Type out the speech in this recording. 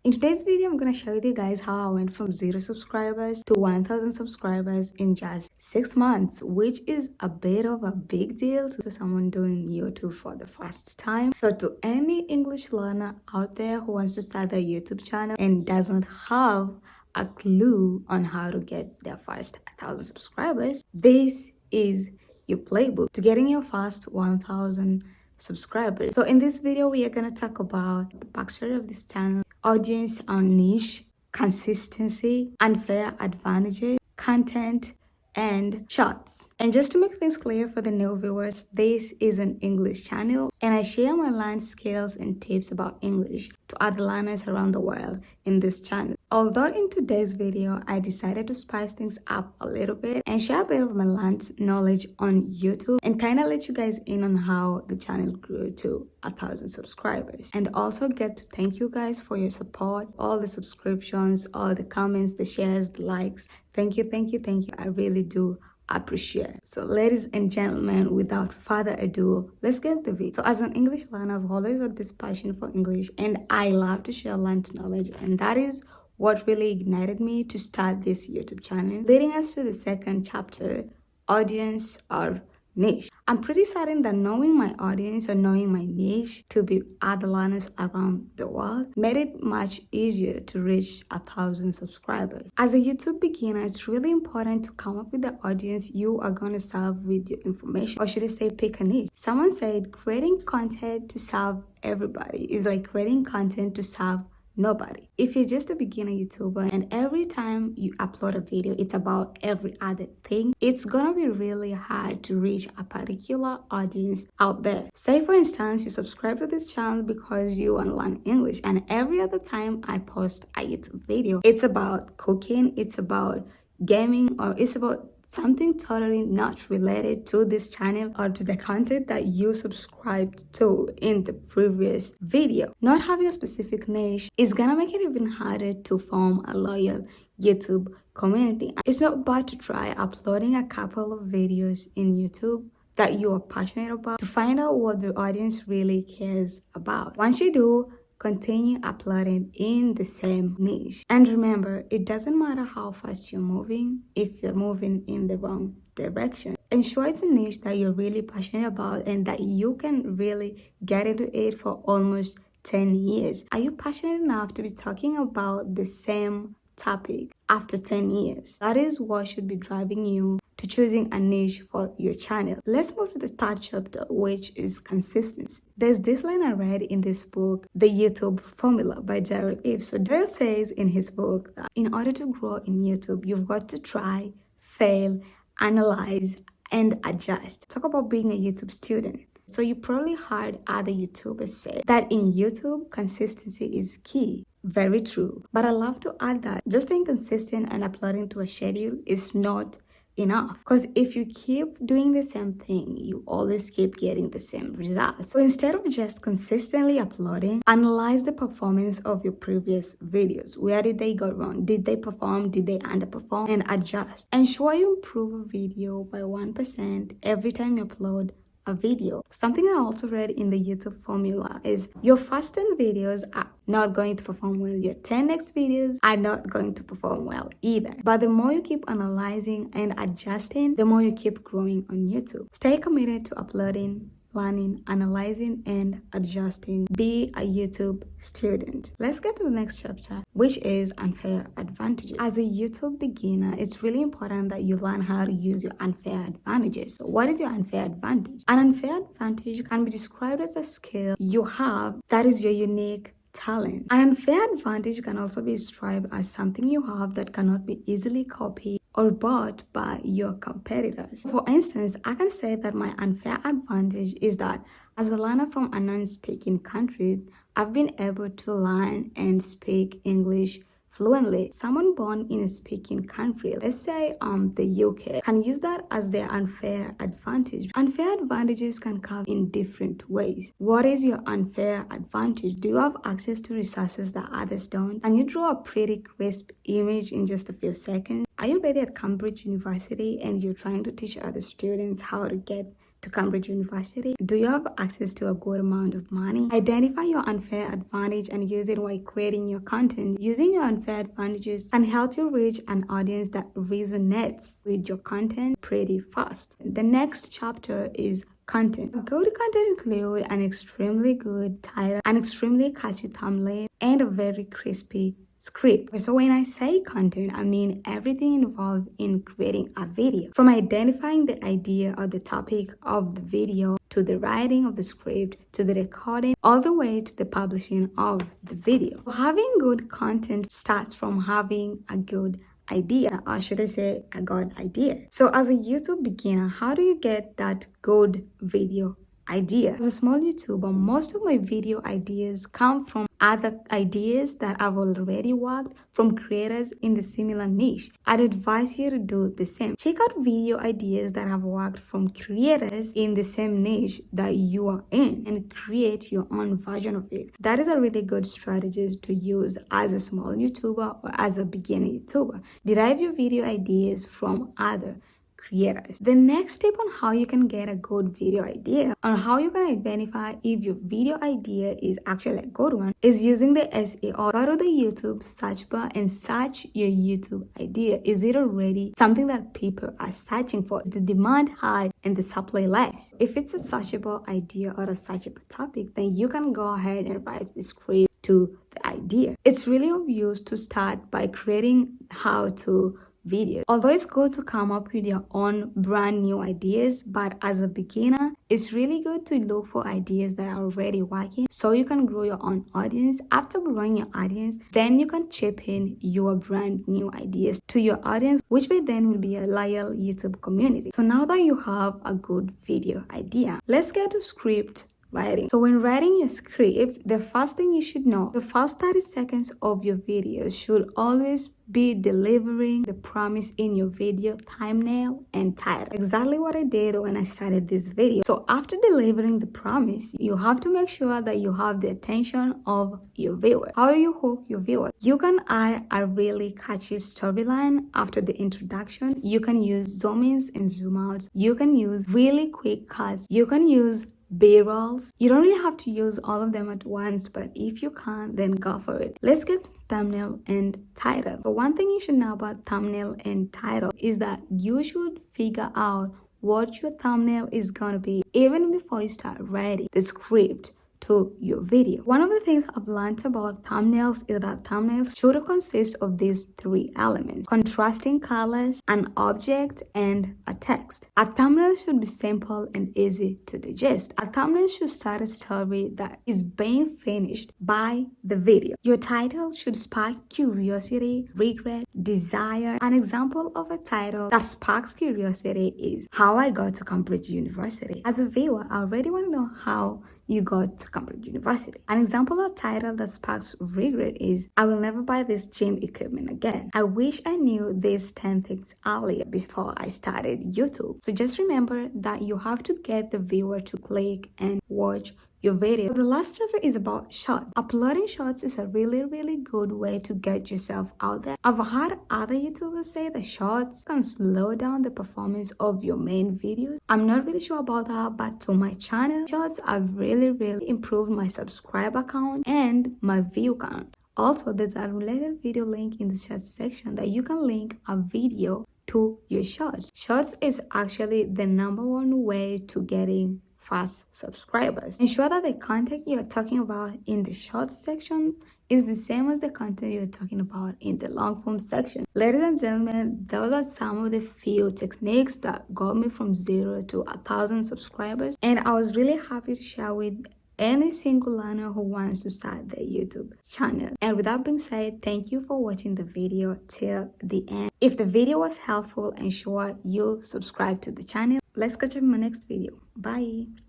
In today's video, I'm going to share with you guys how I went from 0 subscribers to 1000 subscribers in just 6 months, which is a bit of a big deal to someone doing YouTube for the first time. So to any English learner out there who wants to start their YouTube channel and doesn't have a clue on how to get their first 1000 subscribers, this is your playbook to getting your first 1000 subscribers. So in this video, we are going to talk about the backstory of this channel, audience and niche, consistency, unfair advantages, content, and shots. And just to make things clear for the new viewers, this is an English channel and I share my learned skills and tips about English to other learners around the world in this channel. Although in today's video, I decided to spice things up a little bit and share a bit of my learned knowledge on YouTube and kind of let you guys in on how the channel grew to 1000 subscribers. And also get to thank you guys for your support, all the subscriptions, all the comments, the shares, the likes. Thank you, thank you, thank you. I really do appreciate. So ladies and gentlemen, without further ado, let's get the video. So as an English learner, I've always had this passion for English and I love to share learned knowledge, and that is what really ignited me to start this YouTube channel, leading us to the second chapter, audience or niche. I'm pretty certain that knowing my audience or knowing my niche to be other learners around the world made it much easier to reach 1000 subscribers. As a YouTube beginner, it's really important to come up with the audience you are going to serve with your information, or should I say pick a niche. Someone said creating content to serve everybody is like creating content to serve nobody. If you're just a beginner YouTuber and every time you upload a video it's about every other thing, it's gonna be really hard to reach a particular audience out there. Say for instance you subscribe to this channel because you want to learn English, and every other time I post a YouTube video it's about cooking, it's about gaming, or it's about something totally not related to this channel or to the content that you subscribed to in the previous video. Not having a specific niche is gonna make it even harder to form a loyal YouTube community. It's not bad to try uploading a couple of videos in YouTube that you are passionate about to find out what the audience really cares about. Once you do, continue uploading in the same niche. And remember, it doesn't matter how fast you're moving if you're moving in the wrong direction. Ensure it's a niche that you're really passionate about and that you can really get into it for almost 10 years. Are you passionate enough to be talking about the same topic after 10 years? That is what should be driving you to choosing a niche for your channel. Let's move to the third chapter, which is consistency. There's this line I read in this book, The YouTube Formula by Daryl Eve. So Daryl says in his book that in order to grow in YouTube, you've got to try, fail, analyze, and adjust. Talk about being a YouTube student. So you probably heard other YouTubers say that in YouTube, consistency is key. Very true. But I love to add that just staying consistent and uploading to a schedule is not enough, because if you keep doing the same thing you always keep getting the same results. So instead of just consistently uploading, analyze the performance of your previous videos. Where did they go wrong? Did they perform? Did they underperform? And adjust. Ensure you improve a video by 1% every time you upload a video. Something I also read in the YouTube formula is your first 10 videos are not going to perform well. Your 10 next videos are not going to perform well either. But the more you keep analyzing and adjusting, the more you keep growing on YouTube. Stay committed to uploading, learning, analyzing, and adjusting. Be a YouTube student. Let's get to the next chapter, which is unfair advantages. As a YouTube beginner, it's really important that you learn how to use your unfair advantages. So what is your unfair advantage? An unfair advantage can be described as a skill you have that is your unique talent. An unfair advantage can also be described as something you have that cannot be easily copied or bought by your competitors. For instance, I can say that my unfair advantage is that as a learner from a non-speaking country, I've been able to learn and speak English fluently. Someone born in a speaking country, let's say the UK, can use that as their unfair advantage. Unfair advantages can come in different ways. What is your unfair advantage? Do you have access to resources that others don't? Can you draw a pretty crisp image in just a few seconds? Are you ready at Cambridge University and you're trying to teach other students how to get to Cambridge University? Do you have access to a good amount of money? Identify your unfair advantage and use it while creating your content. Using your unfair advantages can help you reach an audience that resonates with your content pretty fast. The next chapter is content. Good content include an extremely good title, an extremely catchy thumbnail, and a very crispy script. So when I say content, I mean everything involved in creating a video. From identifying the idea or the topic of the video, to the writing of the script, to the recording, all the way to the publishing of the video. Having good content starts from having a good idea, or should I say a good idea. So as a YouTube beginner, how do you get that good video idea? As a small YouTuber, most of my video ideas come from other ideas that I've already worked from creators in the similar niche. I'd advise you to do the same. Check out video ideas that have worked from creators in the same niche that you are in and create your own version of it. That is a really good strategy to use as a small YouTuber or as a beginner YouTuber. Derive your video ideas from other creators. The next step on how you can get a good video idea, on how you can identify if your video idea is actually a good one, is using the SEO. Go to the YouTube search bar and search your YouTube idea. Is it already something that people are searching for? Is the demand high and the supply less? If it's a searchable idea or a searchable topic, then you can go ahead and write the script to the idea. It's really obvious to start by creating how-to videos. Although it's good to come up with your own brand new ideas, but as a beginner, it's really good to look for ideas that are already working so you can grow your own audience. After growing your audience, then you can chip in your brand new ideas to your audience, which by then will be a loyal YouTube community. So now that you have a good video idea, let's get to script writing. So when writing your script, the first thing you should know, the first 30 seconds of your video should always be delivering the promise in your video thumbnail and title. Exactly what I did when I started this video. So after delivering the promise, you have to make sure that you have the attention of your viewer. How do you hook your viewer? You can add a really catchy storyline after the introduction. You can use zoom ins and zoom outs. You can use really quick cuts. You can use B-rolls. You don't really have to use all of them at once, but if you can, then go for it. Let's get to thumbnail and title. So one thing you should know about thumbnail and title is that you should figure out what your thumbnail is gonna be even before you start writing the script to your video. One of the things I've learned about thumbnails is that thumbnails should consist of these three elements: contrasting colors, an object, and a text. A thumbnail should be simple and easy to digest. A thumbnail should start a story that is being finished by the video. Your title should spark curiosity, regret, desire. An example of a title that sparks curiosity is How I Got to Cambridge University. As a viewer, I already want to know how you got to Cambridge University. An example of title that sparks regret is I will never buy this gym equipment again. I wish I knew these 10 things earlier before I started YouTube. So just remember that you have to get the viewer to click and watch your video. The last chapter is about shorts. Uploading shorts is a really good way to get yourself out there. I've heard other YouTubers say that shorts can slow down the performance of your main videos. I'm not really sure about that, but to my channel, shorts have really improved my subscriber count and my view count. Also, there's a related video link in the chat section that you can link a video to your shorts. Shorts is actually the #1 way to getting fast subscribers. Ensure that the content you're talking about in the short section is the same as the content you're talking about in the long form section. Ladies and gentlemen, those are some of the few techniques that got me from 0 to 1,000 subscribers, and I was really happy to share with any single learner who wants to start their YouTube channel. And with that being said, thank you for watching the video till the end. If the video was helpful, ensure you subscribe to the channel. Let's catch up in my next video. Bye.